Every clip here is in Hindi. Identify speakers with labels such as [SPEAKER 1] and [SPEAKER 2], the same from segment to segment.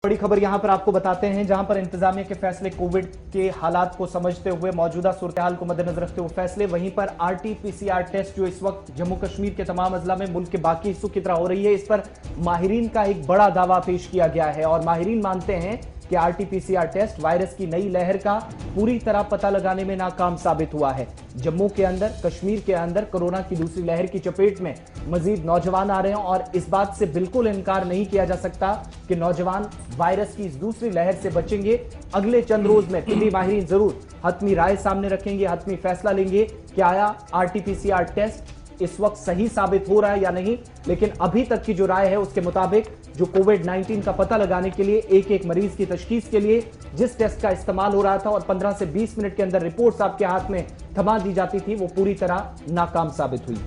[SPEAKER 1] बड़ी खबर यहां पर आपको बताते हैं, जहां पर इंतजामिया के फैसले कोविड के हालात को समझते हुए, मौजूदा सूरत-ए-हाल को मद्देनजर रखते हुए फैसले। वहीं पर आरटी-पीसीआर टेस्ट जो इस वक्त जम्मू कश्मीर के तमाम अजला में मुल्क के बाकी हिस्सों की तरह हो रही है, इस पर माहिरीन का एक बड़ा दावा पेश किया गया है और माहिरीन मानते हैं कि आरटी-पीसीआर टेस्ट वायरस की नई लहर का पूरी तरह पता लगाने में नाकाम साबित हुआ है। जम्मू के अंदर, कश्मीर के अंदर कोरोना की दूसरी लहर की चपेट में मजीद नौजवान आ रहे हैं और इस बात से बिल्कुल इनकार नहीं किया जा सकता कि नौजवान वायरस की इस दूसरी लहर से बचेंगे। अगले चंद रोज में तिब्बी माहिरीन जरूर हतमी राय सामने रखेंगे, हतमी फैसला लेंगे कि आया आरटी-पीसीआर टेस्ट इस वक्त सही साबित हो रहा है या नहीं। लेकिन अभी तक की जो राय है उसके मुताबिक जो कोविड-19 का पता लगाने के लिए एक एक मरीज की तशखीस के लिए जिस टेस्ट का इस्तेमाल हो रहा था और 15 से 20 मिनट के अंदर रिपोर्ट्स आपके हाथ में थमा दी जाती थी, वो पूरी तरह नाकाम साबित हुई।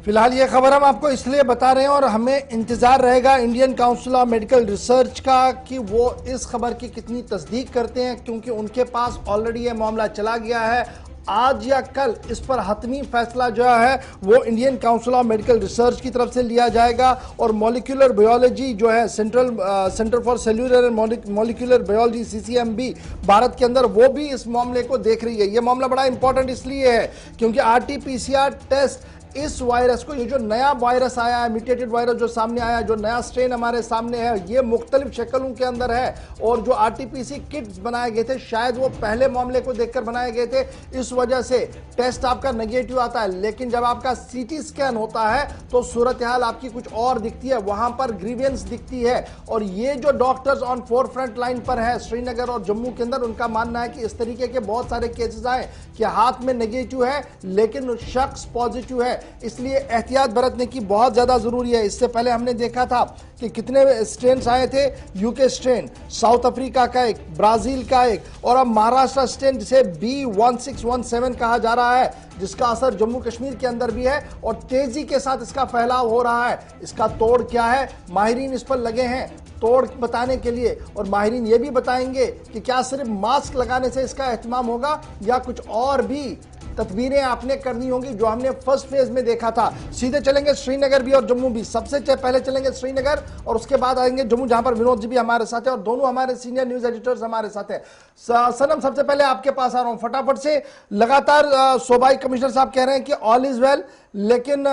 [SPEAKER 2] फिलहाल ये खबर हम आपको इसलिए बता रहे हैं और हमें इंतजार रहेगा Indian council of medical research का कि वो इस खबर की कितनी तस्दीक करते हैं, क्योंकि उनके पास ऑलरेडी ये मामला चला गया है। आज या कल इस पर हतमी फैसला जो है वो Indian council of medical research की तरफ से लिया जाएगा और मॉलिक्यूलर बायोलॉजी जो है centre for cellular and molecular biology CCMB Bharat के अंदर, वो भी इस मामले को देख रही है। ये मामला बड़ा इंपॉर्टेंट इसलिए है क्योंकि आरटी-पीसीआर टेस्ट इस वायरस को, ये जो नया वायरस आया है, म्यूटेटेड वायरस जो सामने आया है, जो नया स्ट्रेन हमारे सामने है, ये मुख्तलिफ शक्लों के अंदर है और जो आरटी-पीसी किट्स बनाए गए थे शायद वो पहले मामले को देखकर बनाए गए थे, इस वजह से टेस्ट आपका नेगेटिव आता है। लेकिन जब आपका सीटी स्कैन होता है तो सूरत हाल आपकी कुछ और दिखती है, वहां पर ग्रीवियंस दिखती है। और ये जो doctors on four front line पर है श्रीनगर और जम्मू के अंदर, उनका मानना है कि इस तरीके के बहुत सारे केसेस आए कि हाथ में नेगेटिव है लेकिन शख्स पॉजिटिव है, इसलिए एहतियात बरतने की बहुत ज्यादा जरूरी है। इससे पहले हमने देखा था कि कितने स्ट्रेन आए थे, यूके स्ट्रेन, साउथ अफ्रीका का एक, ब्राजील का एक, और अब महाराष्ट्र स्ट्रेन जिसे B1617 कहा जा रहा है, जिसका असर जम्मू कश्मीर के अंदर भी है और तेजी के साथ इसका फैलाव हो रहा है। इसका तोड़ क्या है, माहिरीन इस पर लगे हैं तोड़ बताने के लिए और माहिरीन ये भी बताएंगे कि क्या सिर्फ मास्क लगाने से इसका एहतमाम होगा या कुछ और भी तदबीरें आपने करनी होंगी, जो हमने फर्स्ट फेज में देखा था। सीधे चलेंगे श्रीनगर भी और जम्मू भी। सबसे पहले चलेंगे श्रीनगर और उसके बाद आएंगे जम्मू, जहां पर विनोद जी भी हमारे साथ हैं और दोनों हमारे सीनियर न्यूज एडिटर्स हमारे साथ हैं। सनम, सबसे पहले आपके पास आ रहा हूं फटाफट से। लगातार सूबाई कमिश्नर साहब कह रहे हैं कि ऑल इज वेल, लेकिन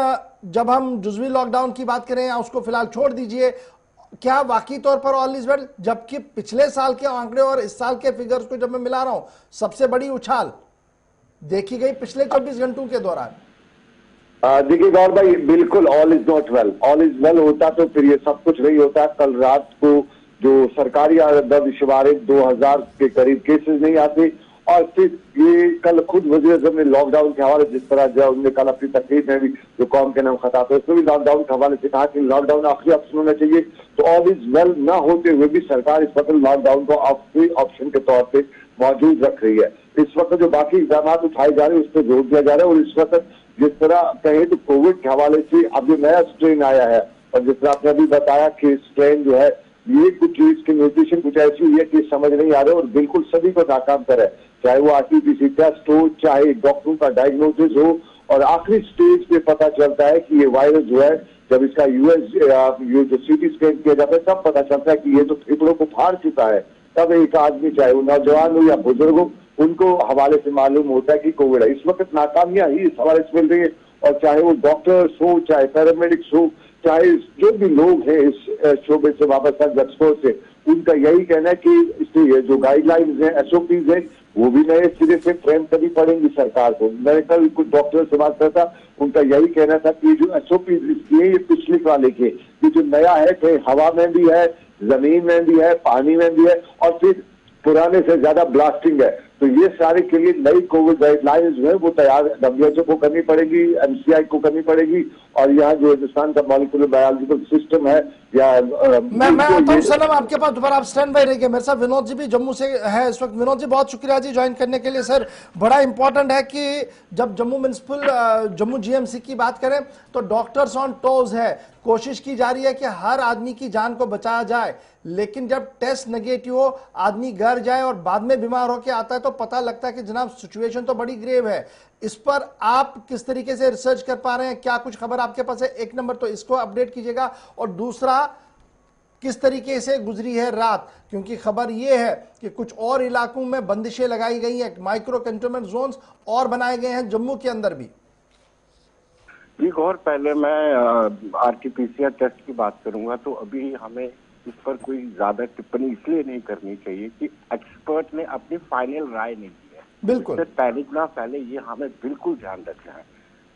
[SPEAKER 2] जब हम जुज़वी लॉकडाउन की बात करें या उसको फिलहाल छोड़ दीजिए, क्या वाकई तौर पर ऑल इज वेल? जबकि पिछले साल के आंकड़े और इस साल के फिगर्स को जब मैं मिला रहा हूं, सबसे बड़ी उछाल देखी गई पिछले 24 घंटों के दौरान।
[SPEAKER 3] देखिए गौर भाई, बिल्कुल all is not well. All is well होता तो फिर ये सब कुछ नहीं होता। कल रात को जो सरकारी दर्दशुमारे 2000 के करीब केसेस नहीं आते और फिर ये कल खुद वज़ीर-ए-आज़म ने लॉकडाउन के हवाले जिस तरह जो उन्होंने कल अपनी तकरीर में भी जो कौम के नाम खता था उसमें भी लॉकडाउन के हवाले से कहा कि लॉकडाउन आखिरी ऑप्शन होना चाहिए। तो ऑल इज वेल ना होते हुए भी सरकार इस वक्त लॉकडाउन को आखिरी ऑप्शन के तौर पर मौजूद रख रही है। इस वक्त जो बाकी इक़दाम उठाए जा रहे हैं उस पर जोर दिया जा रहा है और इस वक्त जिस तरह कहें तो कोविड के हवाले से अब जो नया स्ट्रेन आया है और जिस तरह आपने अभी बताया कि स्ट्रेन जो है ये कुछ इसकी म्यूटेशन कुछ ऐसी हुई है कि समझ नहीं आ रहा और बिल्कुल सभी को नाकाम कर है, चाहे वो आरटी-पीसी टेस्ट हो, चाहे डॉक्टरों का डायग्नोसिस हो। और आखिरी स्टेज पे पता चलता है कि ये वायरस जो है, जब इसका ये जो सीटी स्कैन किया जाता है तब पता चलता है कि ये तो फेफड़ों को फाड़ चुका है। तब एक आदमी, चाहे वो नौजवान हो या बुजुर्ग हो, उनको हवाले से मालूम होता है कि कोविड है। इस वक्त नाकामियां ही इस हवाले से मिल रही है और चाहे वो डॉक्टर्स हो, चाहे पैरामेडिक्स हो, चाहे जो भी लोग हैं इस शोबे से वाबस्ता एक्सपर्ट से, उनका यही कहना है कि इसलिए जो गाइडलाइंस हैं, एसओपीज हैं, वो भी नए सिरे से फ्रेम करनी पड़ेंगी सरकार को। मैंने कल कुछ डॉक्टर से बात करता, उनका यही कहना था कि जो एसओपीज इसकी है ये पिछले वाले के, ये जो नया है कहीं हवा में भी है, जमीन में भी है, पानी में भी है और फिर पुराने से ज्यादा ब्लास्टिंग है। तो ये सारे के लिए नई कोविड गाइडलाइंस जो है वो तैयार WHO को करनी पड़ेगी, MCI को करनी पड़ेगी और यहाँ जो हिंदुस्तान का मॉलिक्यूलर बायोलॉजिकल सिस्टम है या
[SPEAKER 2] मैं आता हूं सनम आपके पास दोबारा। आप स्टैंड बाय रहिए, मेरे साथ विनोद जी भी जम्मू से है इस वक्त। विनोद जी, बहुत शुक्रिया जी ज्वाइन करने के लिए। सर, बड़ा इंपॉर्टेंट है कि जब जम्मू GMC की बात करें तो डॉक्टर्स ऑन टोज है, कोशिश की जा रही है कि हर आदमी की जान को बचाया जाए, लेकिन जब टेस्ट नेगेटिव हो, आदमी घर जाए और बाद में बीमार होकर आता है तो पता लगता है कि जनाब सिचुएशन तो बड़ी ग्रेव है। इस पर आप किस तरीके से रिसर्च कर पा रहे हैं? क्या कुछ खबर आपके पास है? एक नंबर तो इसको अपडेट कीजिएगा और दूसरा किस तरीके से गुजरी है रात, क्योंकि खबर ये है कि कुछ और इलाकों में बंदिशें लगाई गई हैं, माइक्रो कंटेनमेंट जोन्स और बनाए गए हैं जम्मू के अंदर भी।
[SPEAKER 4] जी गौर, पहले मैं आरटीपीसीआर टेस्ट की बात करूंगा तो अभी हमें इस पर कोई ज्यादा टिप्पणी इसलिए नहीं करनी चाहिए कि एक्सपर्ट ने अपनी फाइनल राय नहीं दी है।
[SPEAKER 2] बिल्कुल,
[SPEAKER 4] इससे पैनिक ना फैले, ये हमें बिल्कुल ध्यान रखना है।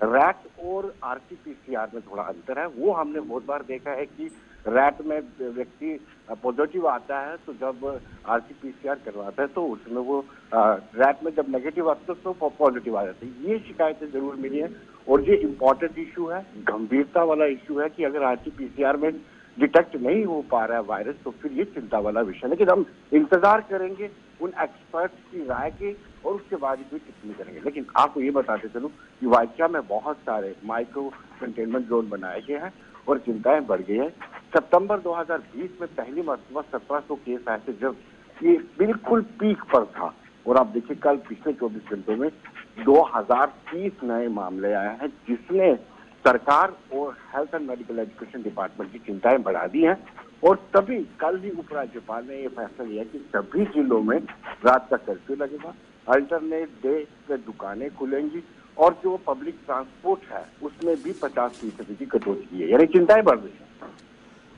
[SPEAKER 4] रैट और आरटीपीसीआर में थोड़ा अंतर है। वो हमने बहुत बार देखा है कि रैट में व्यक्ति पॉजिटिव आता है तो जब आरटीपीसीआर करवाता है तो उसमें वो रैट में जब नेगेटिव आता है तो पॉजिटिव आ जाती है। ये शिकायतें जरूर मिली है और ये इम्पोर्टेंट इशू है, गंभीरता वाला इशू है कि अगर आरटीपीसीआर में डिटेक्ट नहीं हो पा रहा है वायरस तो फिर ये चिंता वाला विषय। लेकिन हम इंतजार करेंगे उन एक्सपर्ट्स की राय के और उसके बाद भी टिप्पणी करेंगे। लेकिन आपको ये बताते चलूं कि वाइका में बहुत सारे माइक्रो कंटेनमेंट जोन बनाए गए हैं और चिंताएं बढ़ गई हैं। सितंबर 2020 में पहली मरतबा 1700 केस आए थे जब ये बिल्कुल पीक पर था और आप देखिए कल पिछले 24 घंटों में 2030 नए मामले आए हैं, जिसने सरकार और health and medical education department की चिंताएं बढ़ा दी हैं। और तभी कल ही उपराज्यपाल ने यह फैसला लिया कि सभी जिलों में रात का कर्फ्यू लगेगा, अल्टरनेट डे पे दुकानें खुलेंगी और जो पब्लिक ट्रांसपोर्ट है उसमें भी 50% की कटौती की है, यानी चिंताएं बढ़ रही है।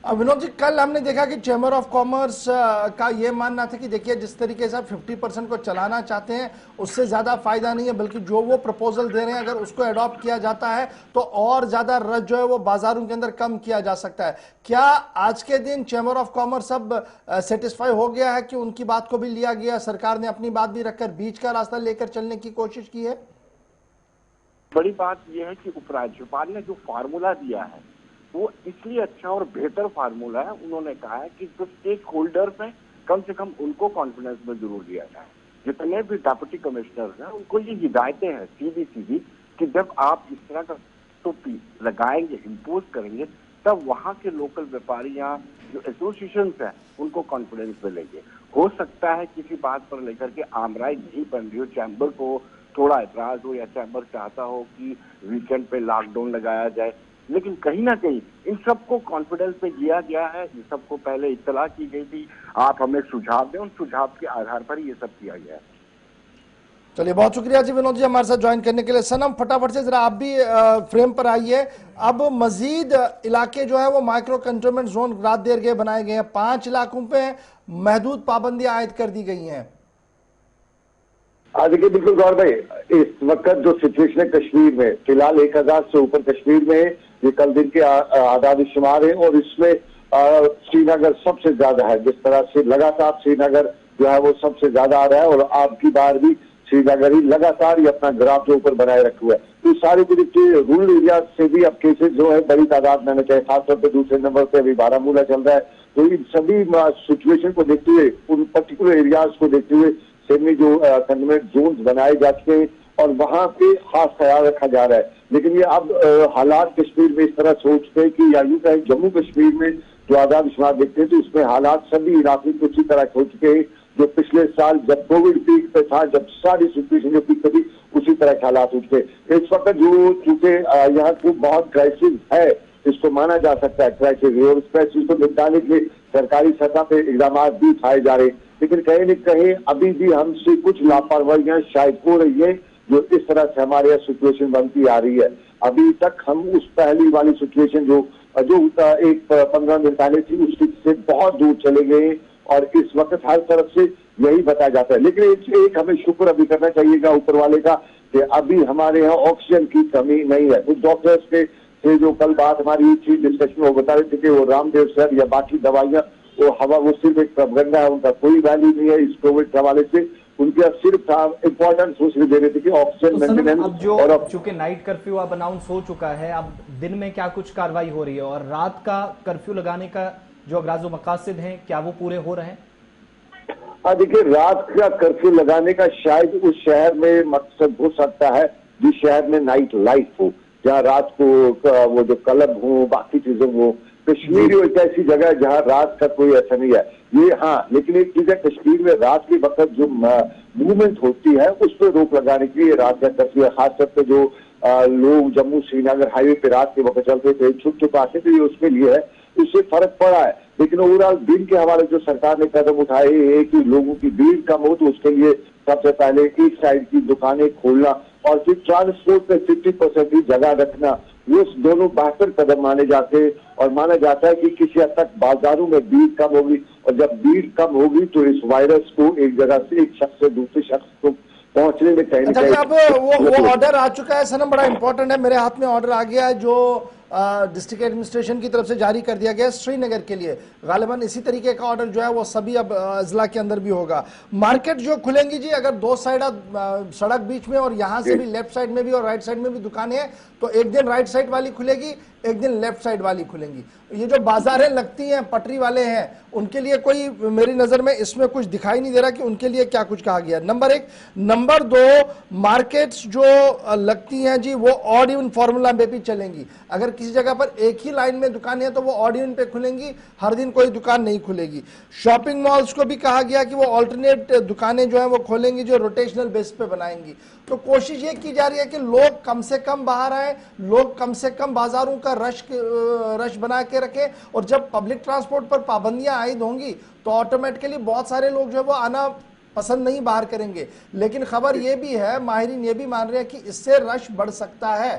[SPEAKER 2] विनोद जी, कल हमने देखा कि चैम्बर ऑफ कॉमर्स का ये मानना था कि देखिए जिस तरीके से आप 50% को चलाना चाहते हैं उससे ज्यादा फायदा नहीं है, बल्कि जो वो प्रपोजल दे रहे हैं अगर उसको अडॉप्ट किया जाता है तो और ज्यादा रश जो है वो बाजारों के अंदर कम किया जा सकता है। क्या आज के दिन चैम्बर ऑफ कॉमर्स अब सेटिस्फाई हो गया है कि उनकी बात को भी लिया गया, सरकार ने अपनी बात भी रखकर बीच का रास्ता लेकर चलने की कोशिश की है?
[SPEAKER 4] बड़ी बात यह है कि उपराज्यपाल ने जो फार्मूला दिया है वो इसलिए अच्छा और बेहतर फार्मूला है। उन्होंने कहा है कि जो स्टेक होल्डर्स हैं कम से कम उनको कॉन्फिडेंस में जरूर दिया जाए। जितने भी डिप्टी कमिश्नर्स हैं उनको ये हिदायतें हैं सीधी कि जब आप इस तरह का टोपी लगाएंगे, इम्पोज करेंगे, तब वहाँ के लोकल व्यापारी या जो एसोसिएशन है उनको कॉन्फिडेंस में लेंगे। हो सकता है किसी बात पर लेकर के आमराई नहीं बन रही हो, चैम्बर को थोड़ा एतराज हो या चैम्बर चाहता हो कि वीकेंड पे लॉकडाउन लगाया जाए, लेकिन कहीं ना कहीं इन सबको कॉन्फिडेंस में लिया गया है। इन सबको पहले इत्तला की गई थी, आप हमें सुझाव दें, उन सुझाव के आधार पर ये सब किया गया है।
[SPEAKER 2] चलिए, बहुत शुक्रिया जी विनोद जी हमारे साथ ज्वाइन करने के लिए। सनम, फटाफट से जरा आप भी फ्रेम पर आइए। अब मजीद इलाके जो है वो माइक्रो कंटेनमेंट जोन रात देर गए बनाए गए हैं, 5 इलाकों पे महदूद पाबंदियां आयद कर दी गई हैं।
[SPEAKER 3] देखिए बिल्कुल गौर भाई, इस वक्त जो सिचुएशन है कश्मीर में, फिलहाल 1000 से ऊपर कश्मीर में ये कल दिन के आदाद शुमार है और इसमें श्रीनगर सबसे ज्यादा है। जिस तरह से लगातार श्रीनगर जो है वो सबसे ज्यादा आ रहा है और आपकी बार भी श्रीनगर ही लगातार ये अपना ग्राफ जो ऊपर बनाए रखे हुआ है। तो सारे जो रूरल एरिया से भी अब केसेज जो है बड़ी तादाद में चाहे, खासतौर पर दूसरे नंबर पे अभी बारामूला चल रहा है। तो इन सभी सिचुएशन को देखते हुए, उन पर्टिकुलर एरियाज को देखते हुए सेमी जो कंटेनमेंट जोन बनाए जा चुके हैं और वहां पे खास ख्याल रखा जा रहा है। लेकिन ये अब हालात कश्मीर में इस तरह सोचते हैं कि या यूं कहें जम्मू कश्मीर में जो आदाद शुमार देखते हैं तो उसमें हालात सभी इलाकों को उसी तरह हो चुके हैं जो पिछले साल जब कोविड पीक पे था, जब सारी सिचुएशन जो पीक थी उसी तरह के हालात हो चुके। इस वक्त जो चूंकि यहाँ को बहुत क्राइसिस है, इसको माना जा सकता है क्राइसिस, और इस क्राइसिस को निपटाने के लिए सरकारी सतह पे इकदाम भी उठाए जा रहे हैं। लेकिन कहीं न कहीं अभी भी हमसे कुछ लापरवाहियां शायद हो रही है जो इस तरह से हमारे यहाँ सिचुएशन बनती आ रही है। अभी तक हम उस पहली वाली सिचुएशन जो एक 15 दिन पहले थी उससे से बहुत दूर चले गए और इस वक्त हर तरफ से यही बताया जाता है। लेकिन एक हमें शुक्र अभी करना चाहिएगा ऊपर वाले का कि अभी हमारे यहाँ ऑक्सीजन की कमी नहीं है। कुछ डॉक्टर्स के से जो कल बात हमारी थी डिस्कशन, वो बता रहे थे कि वो रामदेव सर या बाकी दवाइयाँ वो हवा वो सिर्फ एक प्रोपेगेंडा है, उनका कोई वैल्यू नहीं है इस कोविड के हवाले से। उनका सिर्फ इम्पोर्टेंस उसमें दे रहे थे कि ऑक्सीजन मेंटेनेंस।
[SPEAKER 1] अब जो चूंकि नाइट कर्फ्यू अब अनाउंस हो चुका है, अब दिन में क्या कुछ कार्रवाई हो रही है और रात का कर्फ्यू लगाने का जो अगराज़ो मकासद हैं क्या वो पूरे हो रहे हैं?
[SPEAKER 3] देखिए, रात का कर्फ्यू लगाने का शायद उस शहर में मकसद हो सकता है जिस शहर में नाइट लाइफ हो, जहाँ रात को वो जो क्लब हो, बाकी चीजें हो। कश्मीर एक ऐसी जगह है जहाँ रात का कोई ऐसा नहीं है ये। हाँ, लेकिन एक चीज है, कश्मीर में रात के वक्त जो मूवमेंट होती है उस पर रोक लगाने के लिए रात का कर्फ्यू है। खासतौर पर जो लोग जम्मू श्रीनगर हाईवे पे रात के वक्त चलते थे, छुप छुप आते थे, ये उसके लिए है। उससे फर्क पड़ा है। लेकिन ओवरऑल भीड़ के हवाले जो सरकार ने कदम उठाए हैं कि लोगों की भीड़ कम हो, तो उसके लिए सबसे पहले एक साइड की दुकानें खोलना और फिर ट्रांसपोर्ट में 50% ही जगह रखना, वो दोनों बेहतर कदम माने जाते हैं। और माना जाता है कि किसी हद तक बाजारों में भीड़ कम होगी, और जब भीड़ कम होगी तो इस वायरस को एक जगह से एक शख्स से दूसरे शख्स को पहुंचने में कहीं
[SPEAKER 2] अच्छा, अब वो ऑर्डर आ चुका है सनम, बड़ा इंपॉर्टेंट है, मेरे हाथ में ऑर्डर आ गया है जो डिस्ट्रिक्ट एडमिनिस्ट्रेशन की तरफ से जारी कर दिया गया है श्रीनगर के लिए। गालिबन इसी तरीके का ऑर्डर जो है वो सभी अब अजला के अंदर भी होगा। मार्केट जो खुलेंगी जी, अगर दो साइड सड़क बीच में और यहाँ से भी लेफ्ट साइड में भी और राइट साइड में भी दुकानें हैं, तो एक दिन राइट साइड वाली खुलेगी, एक दिन लेफ्ट साइड वाली खुलेंगी। ये जो बाजारें लगती हैं, पटरी वाले हैं, उनके लिए कोई मेरी नजर में इसमें कुछ दिखाई नहीं दे रहा कि उनके लिए क्या कुछ कहा गया। नंबर एक। नंबर दो, मार्केट्स जो लगती हैं जी वो ऑड इवन फॉर्मूला में भी चलेंगी। अगर किसी जगह पर एक ही लाइन में दुकानें हैं तो वो ऑड इवन पे खुलेंगी, हर दिन कोई दुकान नहीं खुलेगी। शॉपिंग मॉल्स को भी कहा गया कि वो ऑल्टरनेट दुकानें जो है वो खोलेंगी, जो रोटेशनल बेस पे बनाएंगी। तो कोशिश ये की जा रही है कि लोग कम से कम बाहर आए, लोग कम से कम बाजारों का रश बना के रखें, और जब पब्लिक ट्रांसपोर्ट पर पाबंदियां आयद होंगी तो ऑटोमेटिकली बहुत सारे लोग जो है वो आना पसंद नहीं बाहर करेंगे। लेकिन खबर ये भी है, माहिरीन ये भी मान रहे हैं कि इससे रश बढ़ सकता है।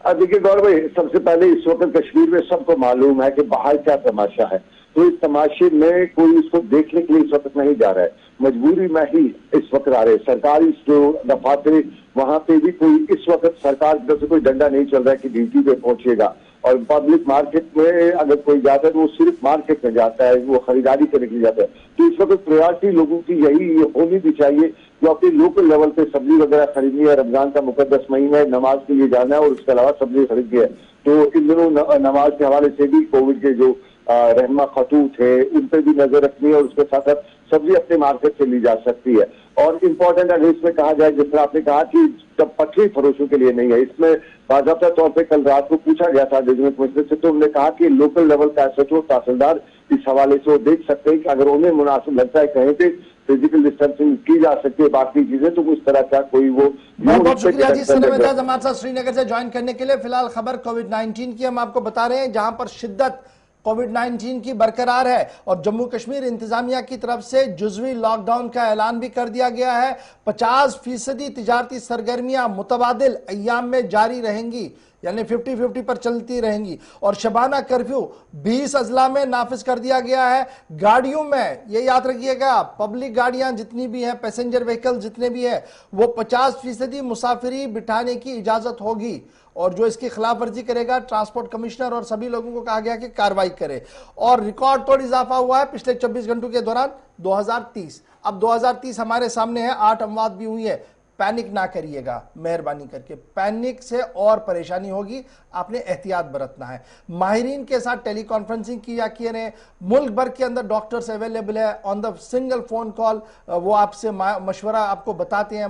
[SPEAKER 3] देखिए गौरव भाई, सबसे पहले इस वक्त कश्मीर में सबको मालूम है कि बाहर क्या तमाशा है, तो इस तमाशे में कोई इसको देखने के लिए इस वक्त नहीं जा रहा है, मजबूरी में ही इस वक्त आ रहे हैं। सरकारी जो दफातर वहां पे भी कोई इस वक्त सरकार की तरफ से कोई डंडा नहीं चल रहा है कि ड्यूटी पे पहुंचेगा। और पब्लिक मार्केट में अगर कोई जाता है तो वो सिर्फ मार्केट में जाता है, वो खरीदारी करने के लिए जाता है। तो इस वक्त प्रायोरिटी लोगों की यही होनी भी चाहिए जो अपने लोकल लेवल पे सब्जी वगैरह खरीदनी है। रमजान का मुकद्दस महीना है, नमाज के लिए जाना है और उसके अलावा सब्जी खरीदनी है। तो इन दिनों नमाज के हवाले से भी कोविड के जो रहमा खतूत है उन पर भी नजर रखनी है, और उसके साथ साथ सब्जी अपने मार्केट से ली जा सकती है। और इम्पोर्टेंट अगर इसमें कहा जाए, जिस तरह आपने कहा कि जब पटरी फरोशों के लिए नहीं है, इसमें बाकायदा तौर पर कल रात को पूछा गया था डिवीजनल कमिश्नर से, तो उन्होंने कहा कि लोकल लेवल का एसएचओ तहसीलदार इस हवाले से वो देख सकते हैं कि अगर उन्हें मुनासिब लगता है कहीं पे फिजिकल डिस्टेंसिंग की जा सकती है, बाकी चीजें, तो उस तरह का कोई वो।
[SPEAKER 2] बहुत बहुत शुक्रिया जी सनम एजाज हमारे साथ श्रीनगर से ज्वाइन करने के लिए। फिलहाल खबर कोविड-19 की हम आपको बता रहे हैं, जहां पर शिद्दत कोविड-19 की बरकरार है और जम्मू कश्मीर इंतजामिया की तरफ से जुज़वी लॉकडाउन का ऐलान भी कर दिया गया है। 50% तिजारती सरगर्मियां मुतबादिल अय्याम में जारी रहेंगी, यानी 50-50 पर चलती रहेंगी। और शबाना कर्फ्यू 20 अजला में नाफिज कर दिया गया है। गाड़ियों में ये याद रखिएगा, पब्लिक गाड़ियां जितनी भी हैं, पैसेंजर व्हीकल जितने भी हैं, वो 50% मुसाफिरी बिठाने की इजाजत होगी। और जो इसकी खिलाफ वर्जी करेगा, ट्रांसपोर्ट कमिश्नर और सभी लोगों को कहा गया कि कार्रवाई करे। और रिकॉर्ड तोड़ इजाफा हुआ है पिछले 24 घंटों के दौरान 2030। अब 2030 हमारे सामने है, 8 अमवात भी हुई है। पैनिक ना करिएगा मेहरबानी करके, पैनिक से और परेशानी होगी, आपने एहतियात बरतना है। माहिरीन के साथ टेली कॉन्फ्रेंसिंग किया कि रहे, मुल्क भर के अंदर डॉक्टर्स अवेलेबल है on the single phone call, वो आपसे मशवरा आपको बताते हैं,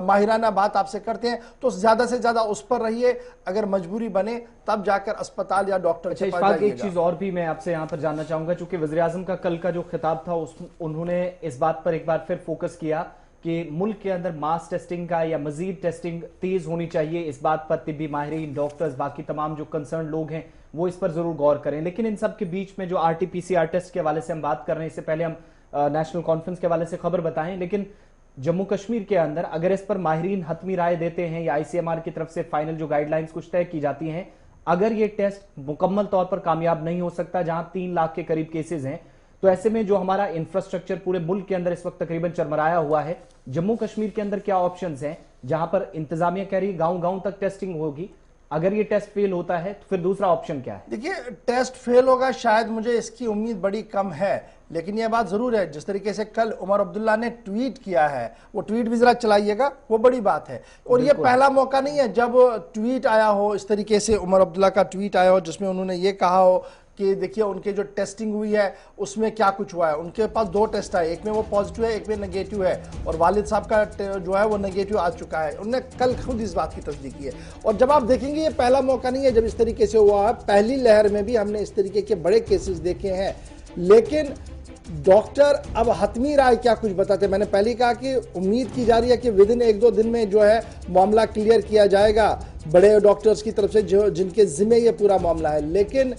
[SPEAKER 2] माहिराना बात आपसे करते हैं। तो ज्यादा से ज्यादा उस पर रहिए, अगर मजबूरी बने तब जाकर अस्पताल या डॉक्टर के पास जाइएगा।
[SPEAKER 1] एक चीज और भी मैं आपसे यहाँ पर जानना चाहूंगा, चूंकि वज़ीर आज़म का कल का जो खिताब था उन्होंने इस बात पर एक बार फिर फोकस किया कि मुल्क के अंदर मास टेस्टिंग का या मजीद टेस्टिंग तेज होनी चाहिए। इस बात पर तिब्बी माहिरीन, डॉक्टर्स, बाकी तमाम जो कंसर्न लोग हैं वो इस पर जरूर गौर करें। लेकिन इन सब के बीच में जो RT-PCR टेस्ट के हवाले से हम बात कर रहे हैं, इससे पहले हम नेशनल कॉन्फ्रेंस के हवाले से खबर बताएं, लेकिन जम्मू कश्मीर के अंदर अगर इस पर माहिरीन हतमी राय देते हैं या ICMR की तरफ से फाइनल जो गाइडलाइंस कुछ तय की जाती हैं, अगर ये टेस्ट मुकम्मल तौर पर कामयाब नहीं हो सकता, जहां 3 लाख के करीब केसेज हैं, तो ऐसे में जो हमारा इंफ्रास्ट्रक्चर पूरे मुल्क के अंदर इस वक्त तकरीबन चरमराया हुआ है, जम्मू कश्मीर के अंदर क्या ऑप्शंस हैं, जहां पर इंतजामिया कह रही है गांव-गांव तक टेस्टिंग होगी, अगर ये टेस्ट फेल होता है तो फिर दूसरा ऑप्शन क्या है?
[SPEAKER 2] देखिए, टेस्ट फेल होगा शायद, मुझे इसकी उम्मीद बड़ी कम है, लेकिन यह बात जरूर है, जिस तरीके से कल उमर अब्दुल्ला ने ट्वीट किया है, वो ट्वीट भी जरा चलाइएगा, वो बड़ी बात है। और ये पहला मौका नहीं है जब ट्वीट आया हो, इस तरीके से उमर अब्दुल्ला का ट्वीट आया हो जिसमें उन्होंने ये कहा हो कि देखिए उनके जो टेस्टिंग हुई है उसमें क्या कुछ हुआ है। उनके पास 2 टेस्ट आए, एक में वो पॉजिटिव है, एक में नेगेटिव है, और वालिद साहब का जो है वो नेगेटिव आ चुका है। उन्होंने कल खुद इस बात की तस्दीक की है। और जब आप देखेंगे, ये पहला मौका नहीं है जब इस तरीके से हुआ है, पहली लहर में भी हमने इस तरीके के बड़े केसेस देखे हैं, लेकिन डॉक्टर अब हतमी राय क्या कुछ बताते हैं। मैंने पहले ही कहा कि उम्मीद की जा रही है कि विद इन 1-2 दिन में जो है मामला क्लियर किया जाएगा बड़े डॉक्टर्स की तरफ से जो जिनके जिम्मे ये पूरा मामला है, लेकिन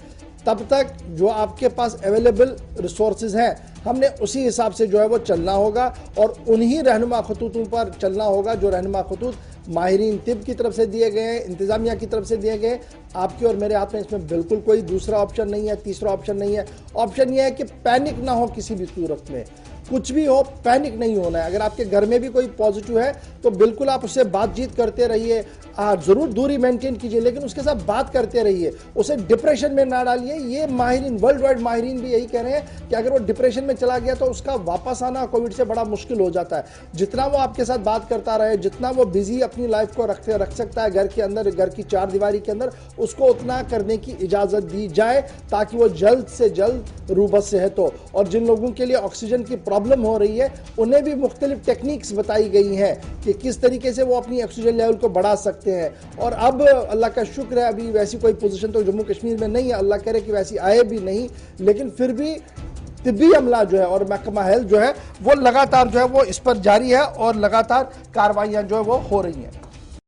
[SPEAKER 2] तब तक जो आपके पास अवेलेबल रिसोर्सेज हैं हमने उसी हिसाब से जो है वो चलना होगा और उन्हीं रहनुमा खतूतों पर चलना होगा जो रहनुमा खतूत माहिरीन तिब की तरफ से दिए गए हैं, इंतजामिया की तरफ से दिए गए। आपके और मेरे हाथ में इसमें बिल्कुल कोई दूसरा ऑप्शन नहीं है, तीसरा ऑप्शन नहीं है। ऑप्शन यह है कि पैनिक ना हो, किसी भी सूरत में कुछ भी हो पैनिक नहीं होना है। अगर आपके घर में भी कोई पॉजिटिव है तो बिल्कुल आप उससे बातचीत करते रहिए, जरूर दूरी मेंटेन कीजिए, लेकिन उसके साथ बात करते रहिए, उसे डिप्रेशन में ना डालिए। ये माहिरीन, वर्ल्ड वाइड माहिरीन भी यही कह रहे हैं कि अगर वो डिप्रेशन में चला गया तो उसका वापस आना कोविड से बड़ा मुश्किल हो जाता है। जितना वो आपके साथ बात करता रहे, जितना वो बिजी अपनी लाइफ को रख सकता है घर के अंदर, घर की चार दीवारी के अंदर, उसको उतना करने की इजाजत दी जाए ताकि वो जल्द से जल्द रूबत सेहत हो। और जिन लोगों के लिए ऑक्सीजन की प्रॉब्लम हो रही है उन्हें भी मुख्तलिफ टेक्निक्स बताई गई हैं कि किस तरीके से वो अपनी ऑक्सीजन लेवल को बढ़ा सकते हैं। और अब अल्लाह का शुक्र है अभी वैसी कोई पोजीशन तो जम्मू कश्मीर में नहीं है, अल्लाह करे कि वैसी आए भी नहीं, लेकिन फिर भी तिब्बी अमला जो है और महकमा हेल्थ जो है वो लगातार जो है वो इस पर जारी है और लगातार कार्रवाइयां जो है वो हो रही हैं।